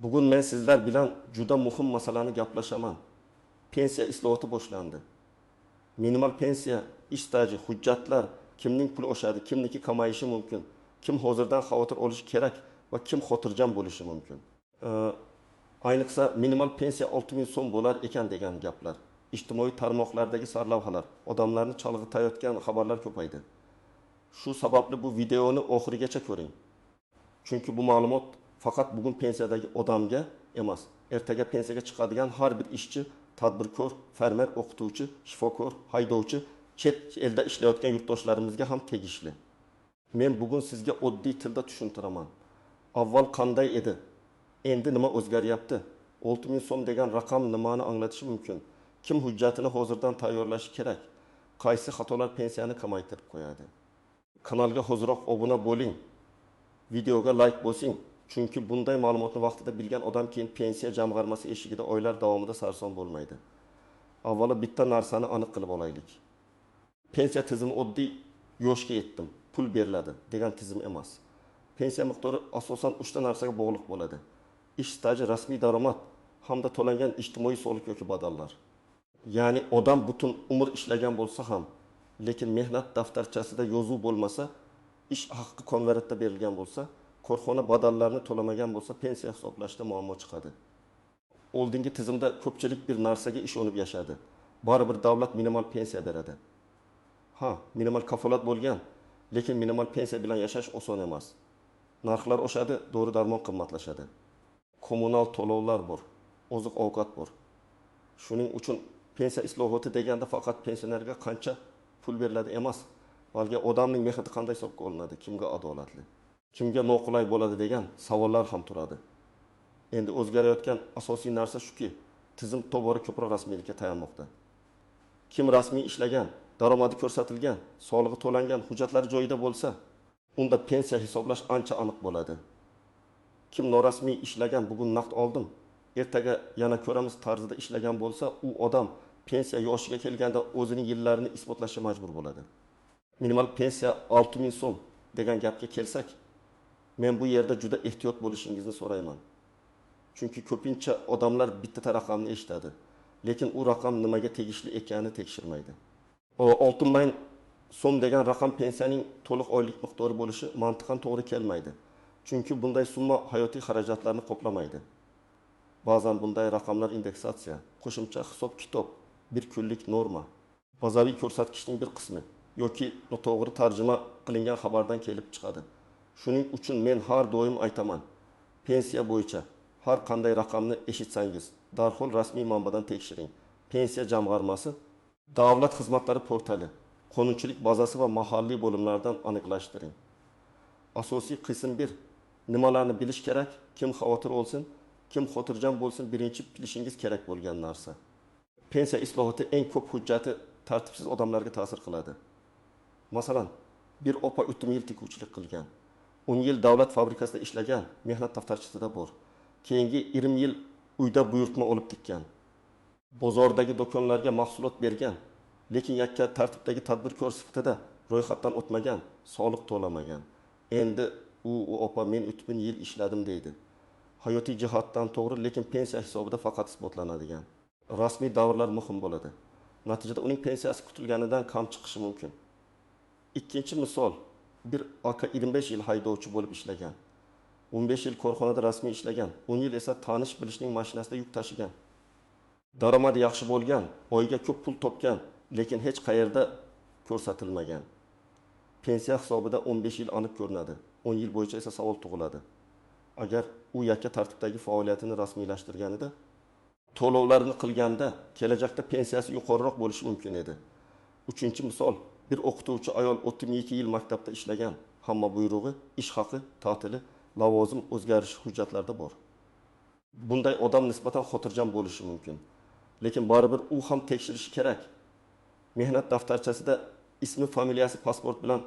Bugun men sizlar bilan juda muhim masalani gaplashaman. Pensiya islohoti boshlandi. Minimal pensiya, ish staji, hujjatlar, kimning puli oshadi, kimniki kamayishi mumkin, kim hozirdan xavotir olishi kerak va kim xotirjam bo'lishi mumkin. Ayniqsa minimal pensiya 6000 so'm bo'lar ekan degan gaplar. Ijtimoiy tarmoqlardagi sarlavhalar, odamlarni chalg'itayotgan xabarlar ko'paydi. Shu sababli bu videoni oxirigacha ko'ring. Chunki bu ma'lumot faqat bugun pensiyadagi odamga emas, ertaga pensiyaga chiqadigan har bir ishchi, tadbirkor, fermer, o'qituvchi, shifokor, haydovchi, chet elda ishlayotgan yurtdoshlarimizga ham tegishli. Men bugun sizga oddiy tilda tushuntiraman. Avval qanday edi? Endi nima o'zgaryapti? 6000 so'm degan raqam nimani anglatishi mumkin? Kim hujjatini hozirdan tayyorlashi kerak? Qaysi xatolar pensiyani kamaytirib qo'yadi? Kanalga hoziroq obuna bo'ling. Videoga like bosing. Chunki bunday ma'lumotni vaqtida bilgan odam keyin pensiya jamg'armasi eshigida oylar davomida sarson bo'lmaydi. Avvalo bitta narsani aniq qilib olaylik. Pensiya tizimi oddiy yoshga yetdim, pul beriladi degan tizim emas. Pensiya miqdori asosan 3 ta narsaga bog'liq bo'ladi. Ish staji, rasmiy daromad hamda to'langan ijtimoiy soliq yoki badallar. Ya'ni odam butun umr ishlagan bo'lsa ham, lekin mehnat daftarchasida yozuv bo'lmasa, ish haqqi konvertda berilgan bo'lsa, korxona badallarni to'lamagan bo'lsa, pensiya hisoblashda muammo chiqadi. Oldingi tizimda ko'pchilik bir narsaga ishonib yashadi. Baribir davlat minimal pensiya beradi. Minimal kafolat bo'lgan, lekin minimal pensiya bilan yashash oson emas. Narxlar oshadi, dori-darmon qimmatlashadi. Kommunal to'lovlar bor, oziq-ovqat bor. Shuning uchun pensiya islohoti deganda faqat pensionerga qancha pul beriladi emas, balki odamning mehnati qanday hisobga olinadi, kimga adolatli, kimga noqulay bo'ladi degan savollar ham turadi. Endi o'zgarayotgan asosiy narsa shuki, tizim tobora ko'proq rasmiylikka tayanmoqda. Kim rasmiy ishlagan, daromadi ko'rsatilgan, solig'i to'langan, hujjatlari joyida bo'lsa, unda pensiya hisoblash ancha aniq bo'ladi. Kim norasmiy ishlagan, bugun naqd oldim, ertaga yana ko'ramiz tarzida ishlagan bo'lsa, u odam pensiya yoshiga kelganda o'zining yillarini isbotlashga majbur bo'ladi. Minimal pensiya 6000 so'm degan gapga kelsak, men bu yerda juda ehtiyot bo'lishingizni so'rayman. Chunki ko'pincha odamlar bitta raqamni eshitadi, lekin u raqam nimaga tegishli ekanini tekshirmaydi. 6000 so'm degan raqam pensiyaning to'liq oylik miqdori bo'lishi mantiqan to'g'ri kelmaydi. Chunki bunday summa hayotiy xarajatlarni qoplamaydi. Ba'zan bunday raqamlar indeksatsiya, qo'shimcha hisob-kitob, bir kunlik norma, bazaviy ko'rsatkichning bir qismi yoki noto'g'ri tarjima qilingan xabardan kelib chiqadi. Shuning uchun men har doim aytaman, pensiya bo'yicha har qanday raqamni eshitsangiz, darhol rasmiy manbadan tekshiring. Pensiya jamg'armasi, davlat xizmatlari portali, qonunchilik bazasi va mahalliy bo'limlardan aniqlashtiring. Asosiy qism 1. Nimalarni bilish kerak, kim xavotir olsin, kim xotirjam bo'lsin, birinchi bilishingiz kerak bo'lgan narsa. Pensiya islohoti eng ko'p hujjati tartibsiz odamlarga ta'sir qiladi. Masalan, bir opa o'tgan yil tikuvchilik qilgan, 10 yil davlat fabrikasida ishlagan, mehnat daftarchisida bor. Keyingi 20 yil uyda buyurtma olib tikkan. Bozordagi do'konlarga mahsulot bergan, lekin yakka tartibdagi tadbirkor sifatida ro'yxatdan o'tmagan, soliq to'lamagan. Endi u opa men 3000 yil ishladim deydi. Hayotiy jihatdan to'g'ri, lekin pensiya hisobida faqat isbotlanadigan. Rasmiy davrlar muhim bo'ladi. Natijada uning pensiyasi kutilganidan kam chiqishi mumkin. Ikkinchi misol, bir aka 25 yil haydovchi bo'lib ishlagan. 15 yil korxonada rasmiy ishlagan, 10 yil esa tanish bilishning mashinasida yuk tashigan. Daromadi yaxshi bo'lgan, oyga ko'p pul topgan, lekin hech qayerda ko'rsatilmagan. Pensiya hisobida 15 yil aniq ko'rinadi, 10 yil bo'yicha esa savol tug'iladi. Agar u yakka tartibdagi faoliyatini rasmiylashtirganida, to'lovlarni qilganda kelajakda pensiyasi yuqoriroq bo'lishi mumkin edi. Uchinchi misol, bir o'qituvchi ayol 32 yil maktabda ishlagan, hamma buyrug'i, ish haqi, ta'tili, lavozim o'zgarishi hujjatlarda bor. Bunday odam nisbatan xotirjam bo'lishi mumkin, lekin baribir u ham tekshirishi kerak. Mehnat daftarchasida ismi, familiyasi pasport bilan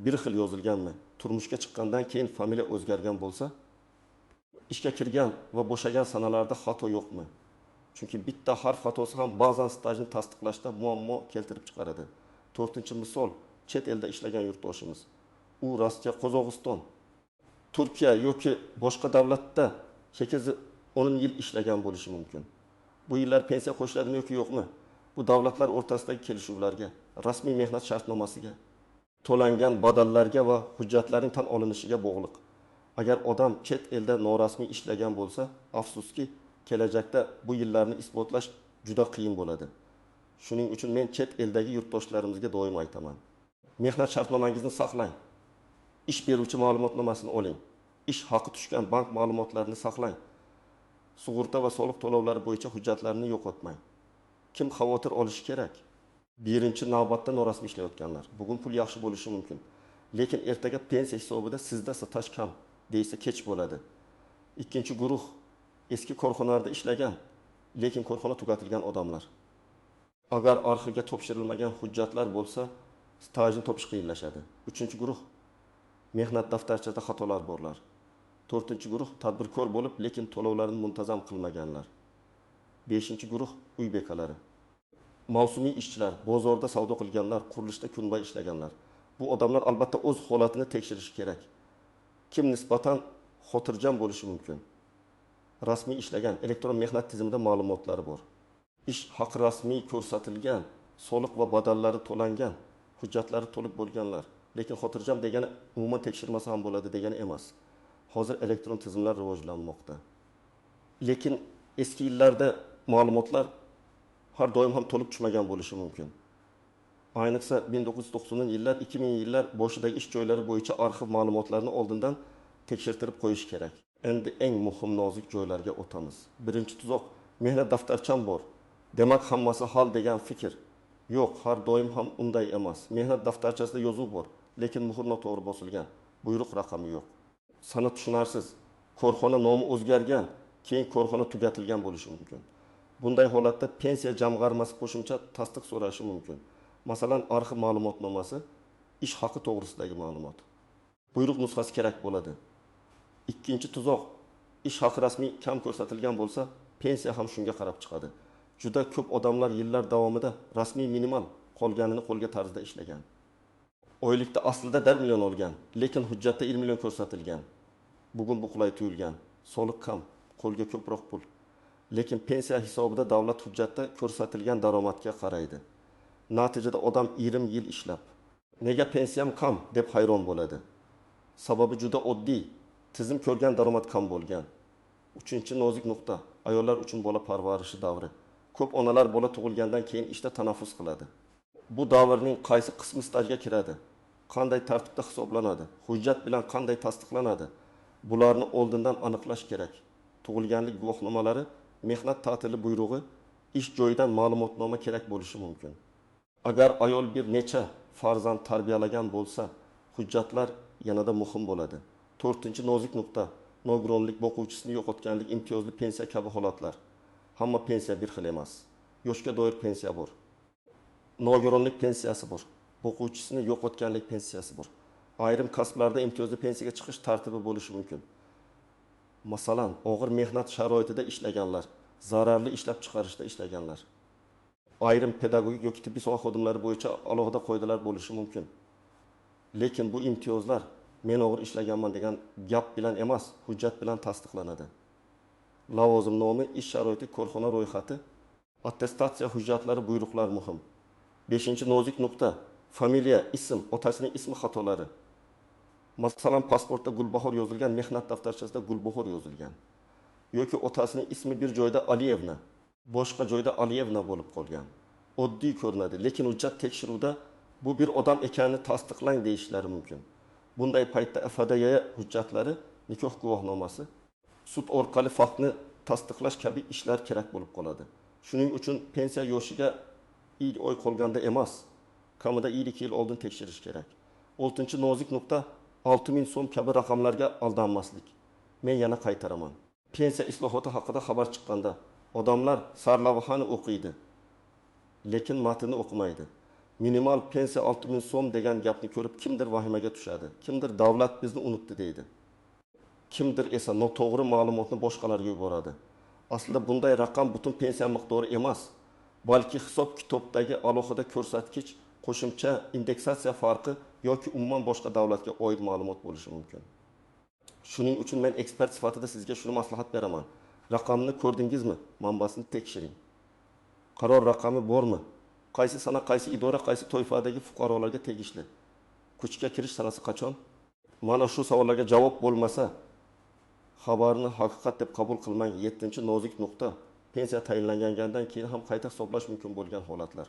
bir xil yozilganmi? Turmushga chiqqandan keyin familiya o'zgargan bo'lsa, ishga kirgan va bo'shagan sanalarda xato yo'qmi? Chunki bitta harf xatosi ham ba'zan stajni tasdiqlashda muammo keltirib chiqaradi. 4-misol, chet elda ishlagan yurtdoshimiz. U Rossiya, Qozog'iston Turkiya yoki boshqa davlatda 8-10 yil ishlagan bo'lishi mumkin. Bu yillar pensiya qo'shiladimi yoki yo'qmi? Bu davlatlar o'rtasidagi kelishuvlarga, rasmiy mehnat shartnomasiga, to'langan badallarga va hujjatlarning tan olinishiga bog'liq. Agar odam chet elda norasmiy ishlagan bo'lsa, afsuski, kelajakda bu yillarni isbotlash juda qiyin bo'ladi. Shuning uchun men chet eldagi yurtdoshlarimizga doim aytaman. Mehnat shartnomangizni saqlang. Ish beruvchi ma'lumotnomasini oling. Ish haqi tushgan bank ma'lumotlarini saqlang. Sug'urta va soliq to'lovlari bo'yicha hujjatlarni yo'qotmang. Kim xavotir olishi kerak? Birinchi navbatda norasmiy ishlayotganlar. Bugun pul yaxshi bo'lishi mumkin. Lekin ertaga pensiya hisobida sizda staj kam deysa kech bo'ladi. Ikkinchi guruh eski korxonalarda ishlagan, lekin korxona tugatilgan odamlar. Agar arxivga topshirilmagan hujjatlar bo'lsa, stajni topish qiyinlashadi. Uchinchi guruh mehnat daftarchasida xatolar borlar. To'rtinchi guruh tadbirkor bo'lib, lekin to'lovlarini muntazam qilmaganlar. Beshinchi guruh uy bekalari. Mavsumiy ishchilar, bozorda savdo qilganlar, qurilishda kunbay ishlaganlar. Bu odamlar albatta o'z holatini tekshirishi kerak. Kim nisbatan xotirjam bo'lishi mumkin? Rasmiy ishlagan, elektron mehnat tizimida ma'lumotlari bor. Ish haqi rasmiy ko'rsatilgan, soliq va badallari to'langan, hujjatlari to'lib bo'lganlar. Lekin xotirjam degani umuman tekshirmasa ham bo'ladi degani emas. Hozir elektron tizimlar rivojlanmoqda. Lekin eski yillarda ma'lumotlar har doim ham to'lib tushmagan bo'lishi mumkin. Ayniqsa 1990-yillar, 2000-yillar boshidagi ish joylari bo'yicha arxiv ma'lumotlarini oldindan tekshirtirib qo'yish kerak. Endi eng muhim nozik joylarga o'tamiz. Birinchi tuzoq, mehnat daftarcham bor. Demak, hammasi hal degan fikr. Yo'q, har doim ham unday emas. Mehnat daftarchasida yozuv bor, lekin muhr noto'g'ri bosilgan. Buyruq raqami yo'q. Sana tushunarsiz. Korxona nomi o'zgargan, keyin korxona tugatilgan bo'lishi mumkin. Bunday holatda pensiya jamg'armasi qo'shimcha tasdiq so'rashi mumkin. Masalan, arxiv ma'lumotnomasi, ish haqi to'g'risidagi ma'lumot. Buyruq nusxasi kerak bo'ladi. Ikkinchi tuzoq, ish haqi rasmiy kam ko'rsatilgan bo'lsa, pensiya ham shunga qarab chiqadi. Juda ko'p odamlar yillar davomida rasmiy minimal qolganini qo'lga tarzda ishlagan. Oylikda aslida 1 million olgan, lekin hujjatda 20 million ko'rsatilgan. Bugun bu qulay tuyulgan. Soliq kam, qo'lga ko'proq pul. Lekin pensiya hisobida davlat hujjatda ko'rsatilgan daromadga qaraydi. Natijada odam 20 yil ishlab, nega pensiyam kam deb hayron bo'ladi. Sababi juda oddiy. Tizim ko'rgan daromad kam bo'lgan. Uchinchi nozik nuqta, ayollar uchun bola parvarishi davri. Ko'p onalar bola tug'ilgandan keyin ishda tanaffus qiladi. Bu davrning qaysi qismi stajga kiradi? Qanday tartibda hisoblanadi? Hujjat bilan qanday tasdiqlanadi? Bularni oldindan aniqlash kerak. Tug'ilganlik guvohnomalari, mehnat ta'tili buyrug'i, ish joyidan ma'lumotnoma kerak bo'lishi mumkin. Agar ayol bir necha farzand tarbiyalagan bo'lsa, hujjatlar yanada muhim bo'ladi. To'rtinchi nozik nuqta, nogironlik, boquvchisini yo'qotganlik, imtiyozli pensiya kabi holatlar. Hamma pensiya bir xil emas. Yoshga doir pensiya bor. Nogironlik pensiyasi bor. Boquvchisini yo'qotganlik pensiyasi bor. Ayrim kasblarda imtiyozli pensiyaga chiqish tartibi bo'lishi mumkin. Masalan, og'ir mehnat sharoitida ishlaganlar, zararli ishlab chiqarishda ishlaganlar. Ayrim pedagogik yoki tibbiy soha xodimlari bo'yicha alohida qoidalar bo'lishi mumkin. Lekin bu imtiyozlar men og'ir ishlaganman degan gap bilan emas, hujjat bilan tasdiqlanadi. Lavozim nomi, ish sharoiti, korxona ro'yxati, attestatsiya hujjatlari, buyruqlar muhim. 5-nozik nuqta, familiya, ism, otasining ismi xatolari. Masalan, pasportda Gulbahor yozilgan, mehnat daftarchasida Gulbahor yozilgan. Yoki otasining ismi bir joyda Aliyevna, boshqa joyda Aliyevna bo'lib qolgan. Oddiy ko'rinadi, lekin hujjat tekshiruvda bu bir odam ekanini tasdiqlang deyishlari mumkin. Bunday paytda FDY hujjatlari, nikoh guvohnomasi, sud orqali faktni tasdiqlash kabi ishlar kerak bo'lib qoladi. Shuning uchun pensiya yoshiga 2 oy qolganda emas, kamida 2 yil oldin tekshirish kerak. 6-nozik nuqta, 6000 so'm kabi raqamlarga aldanmaslik. Men yana qaytaraman. Pensiya islohoti haqida xabar chiqqanda odamlar sarlavhani o'qiydi, lekin matnni o'qimaydi. Minimal pensiya 6000 so'm degan gapni ko'rib kimdir vahimaga tushadi. Kimdir davlat bizni unutdi deydi. Kimdir esa noto'g'ri ma'lumotni boshqalarga yuboradi. Aslida bunday raqam butun pensiya miqdori emas, balki hisob kitobdagi alohida ko'rsatkich, qo'shimcha indeksatsiya farqi yoki umuman boshqa davlatga oid ma'lumot bo'lishi mumkin. Shuning uchun men ekspert sifatida sizga shuni maslahat beraman. Raqamni ko'rdingizmi? Manbasini tekshiring. Qaror raqami bormi? Qaysi sana, qaysi idora, qaysi toifadagi fuqarolarga tegishli? Kuchga kirish sanasi qachon? Mana shu savollarga javob bo'lmasa, xabarni haqiqat deb qabul qilmang. 7-nozik nuqta. Pensiya tayinlangandan keyin ham qayta hisoblash mumkin bo'lgan holatlar.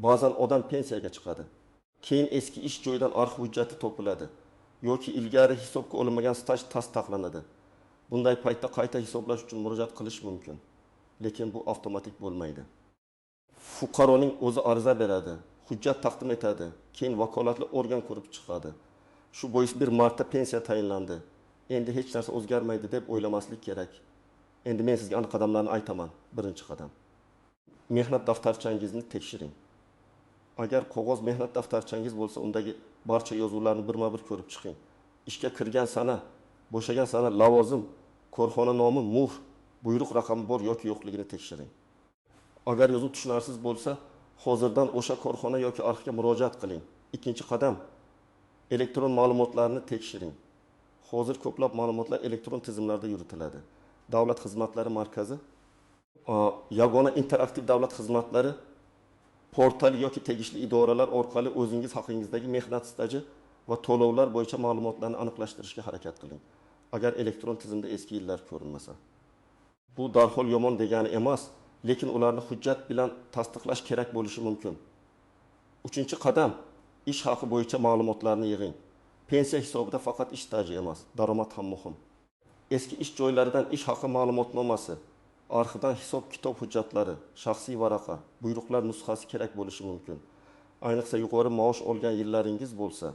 Ba'zan odam pensiyaga chiqadi. Keyin eski ish joyidan arxiv hujjati topiladi yoki ilgari hisobga olinmagan staj tasdiqlanadi. Bunday paytda qayta hisoblash uchun murojaat qilish mumkin. Lekin bu avtomatik bo'lmaydi. Fuqaroning o'zi ariza beradi, hujjat taqdim etadi, keyin vakolatli organ ko'rib chiqadi. Shu bois bir marta pensiya tayinlandi. Endi hech narsa o'zgarmaydi deb o'ylamaslik kerak. Endi men sizga aniq qadamlarni aytaman. Birinchi qadam. Mehnat daftarchangizni tekshiring. Agar qog'oz mehnat daftarchangiz bo'lsa, undagi barcha yozuvlarni birma-bir ko'rib chiqing. Ishga kirgan sana, bo'shagan sana, lavozim, korxona nomi, muhr, buyruq raqami bor yoki yo'qligini tekshiring. Agar yozuv tushunarsiz bo'lsa, hozirdan o'sha korxona yoki arxivga murojaat qiling. Ikkinchi qadam, elektron ma'lumotlarni tekshiring. Hozir ko'plab ma'lumotlar elektron tizimlarda yuritiladi. Davlat xizmatlari markazi, yagona interaktiv davlat xizmatlari portal yoki tegishli idoralar orqali o'zingiz haqingizdagi mehnat staji va to'lovlar bo'yicha ma'lumotlarni aniqlashtirishga harakat qiling. Agar elektron tizimda eski yillar ko'rinmasa. Bu darhol yomon degani emas, lekin ularni hujjat bilan tasdiqlash kerak bo'lishi mumkin. Uchinchi qadam, ish haqi bo'yicha ma'lumotlarni yig'ing. Pensiya hisobida faqat ish staji emas, daromad ham muhim. Eski ish joylaridan ish haqi ma'lumotnomasi, arxivdan hisob-kitob hujjatlari, shaxsiy varaqa, buyruqlar nusxasi kerak bo'lishi mumkin. Ayniqsa yuqori maosh olgan yillaringiz bo'lsa,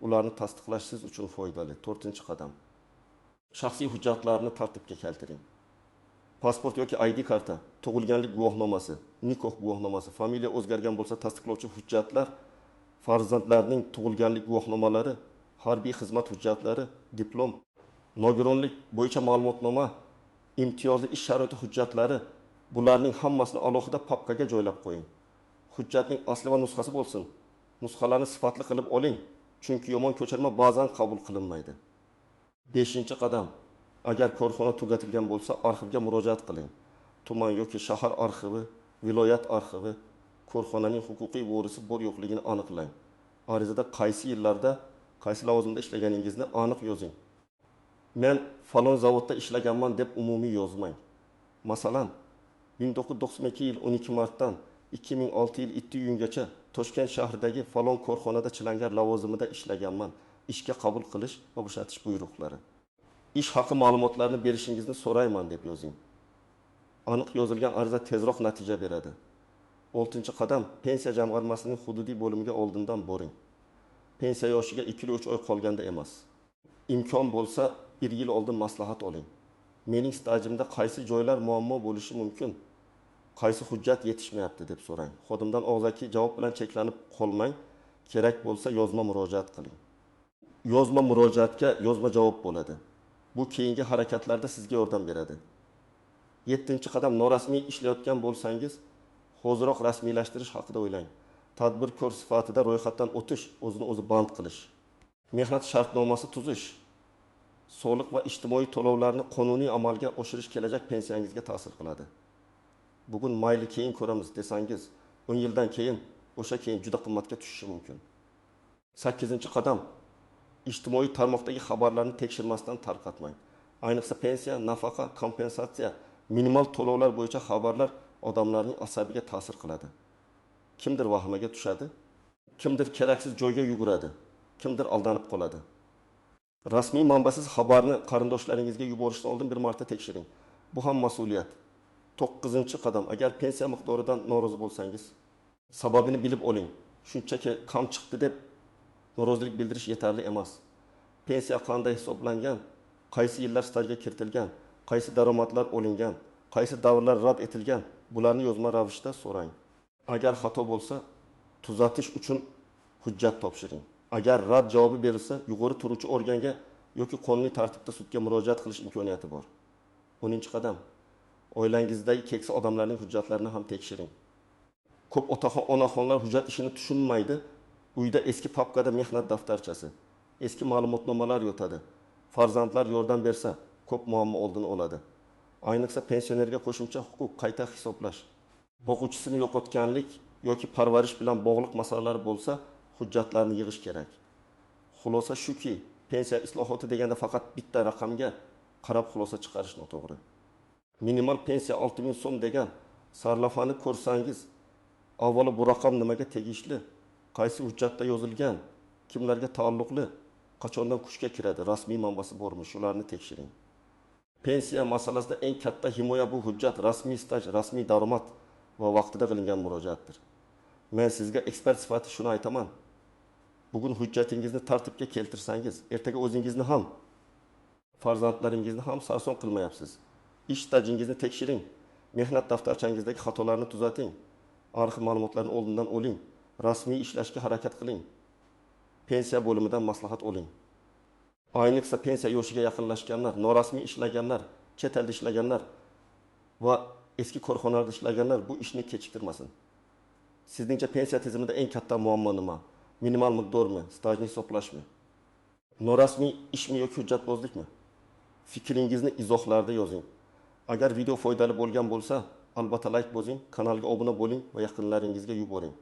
ularni tasdiqlash siz uchun foydali. 4-qadam. Shaxsiy hujjatlarni tartibga keltiring. Pasport yoki ID karta, tug'ilganlik guvohnomasi, nikoh guvohnomasi, familiya o'zgargan bo'lsa tasdiqlovchi hujjatlar, farzandlarning tug'ilganlik guvohnomalari, harbiy xizmat hujjatlari, diplom, nogironlik bo'yicha ma'lumotnoma, imtiyozli ish sharoiti hujjatlari, bularning hammasini alohida papkaga joylab qo'ying. Hujjatning asli va nusxasi bo'lsin. Nusxalarni sifatli qilib oling, chunki yomon ko'chirma ba'zan qabul qilinmaydi. 5-qadam. Agar korxona tugatilgan bo'lsa, arxivga murojaat qiling. Tuman yoki shahar arxivi, viloyat arxivi, korxonaning huquqiy vorisi bor yo'qligini aniqlang. Arizada qaysi yillarda, qaysi lavozimda ishlaganingizni aniq yozing. Men falon zavodda ishlaganman deb umumiy yozmang. Masalan, 1992 yil 12 martdan 2006 yil 2 iyungacha Toshkent shahridagi falon korxonada chilangar lavozimida ishlaganman. Ishga qabul qilish va bo'shatish buyruqlari. Ish haqi ma'lumotlarini berishingizni so'rayman deb yozing. Aniq yozilgan ariza tezroq natija beradi. 6-qadam, pensiya jamg'armasining hududiy bo'limiga oldindan boring. Pensiya yoshiga 2-3 oy qolganda emas. Imkon bo'lsa 1 yil oldin maslahat oling. Mening stajimda qaysi joylar muammo bo'lishi mumkin? Qaysi hujjat yetishmayapti deb so'rang. Xodimdan og'zaki javob bilan cheklanib qolmang. Kerak bo'lsa yozma murojaat qiling. Yozma murojaatga yozma javob bo'ladi. Bu keyingi harakatlarda sizga yordam beradi. 7-qadam, norasmiy ishlayotgan bo'lsangiz, hoziroq rasmiylashtirish haqida o'ylang. Tadbirkor sifatida ro'yxatdan o'tish, o'zini o'zi band qilish. Mehnat shartnomasi tuzish, soliq va ijtimoiy to'lovlarni qonuniy amalga oshirish kelajak pensiyangizga ta'sir qiladi. Bugun mayli keyin ko'ramiz desangiz, 10 yildan keyin o'sha keyin juda qimmatga tushishi mumkin. 8-qadam, ijtimoiy tarmoqdagi xabarlarni tekshirmasdan tarqatmang. Ayniqsa pensiya, nafaqa, kompensatsiya, minimal to'lovlar bo'yicha xabarlar odamlarning asabiga ta'sir qiladi. Kimdir vahimaga tushadi, kimdir keraksiz joyga yuguradi, kimdir aldanib qoladi. Rasmiy manbasiz xabarni qarindoshlaringizga yuborishdan oldin bir marta tekshiring. Bu ham mas'uliyat. 9-qadam, agar pensiya miqdoridan norozi bo'lsangiz, sababini bilib oling. Shunchaki kam chiqdi deb norozilik bildirish yetarli emas. Pensiya qanday hisoblangan, qaysi yillar stajga kiritilgan, qaysi daromadlar olingan, qaysi davrlar rad etilgan, bularni yozma ravishda so'rang. Agar xato bo'lsa, tuzatish uchun hujjat topshiring. Agar rad javobi berilsa, yuqori turuvchi organga yoki qonuniy tartibda sudga murojaat qilish imkoniyati bor. 10-qadam, oilangizdagi keksa odamlarning hujjatlarini ham tekshiring. Ko'p otaxon, onaxonlar hujjat ishini tushunmaydi. Uyda eski papkada mehnat daftarchasi, eski ma'lumotnomalar yotadi. farzandlar yordam bersa, ko'p muammo oldini oladi. Ayniqsa pensionerga qo'shimcha huquq qayta hisoblash. O'quvchisini yo'qotganlik yoki parvarish bilan bog'liq masalalar bo'lsa, hujjatlarni yig'ish kerak. Xulosa shuki, pensiya islohoti deganda faqat bitta raqamga qarab xulosa chiqarish noto'g'ri. Minimal pensiya 6000 so'm degan sarlavhani ko'rsangiz, avvalo bu raqam nimaga tegishli, qaysi hujjatda yozilgan, kimlarga taalluqli, qachondan kuchga kiradi, rasmiy manbasi bormi, shularni tekshiring. Pensiya masalasida eng katta himoya bu hujjat, rasmiy staj, rasmiy daromad va vaqtida qilingan murojaatdir. Men sizga ekspert sifatida shuni aytaman. Bugun hujjatingizni tartibga keltirsangiz, ertaga o'zingizni ham, farzandlaringizni ham sarson qilmayapsiz. Ish stajingizni tekshiring, mehnat daftarchangizdagi xatolarni tuzating, arxiv ma'lumotlarni oldindan oling, rasmiy ishlashga harakat qiling. Pensiya bo'limidan maslahat oling. Ayniqsa pensiya yoshiga yaqinlashganlar, norasmiy ishlaganlar, chet elda ishlaganlar va eski korxonalarda ishlaganlar bu ishni kechiktirmasin. Sizningcha pensiya tizimida eng katta muammo nima? Minimal miqdormi, stajni hisoblashmi? Norasmiy ishmi yoki hujjatbozlikmi? Fikringizni izohlarda yozing. Agar video foydali bo'lgan bo'lsa, albatta like bosing, kanalga obuna bo'ling va yaqinlaringizga yuboring.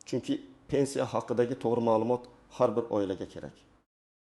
Chunki pensiya haqidagi to'g'ri ma'lumot har bir oilaga kerak.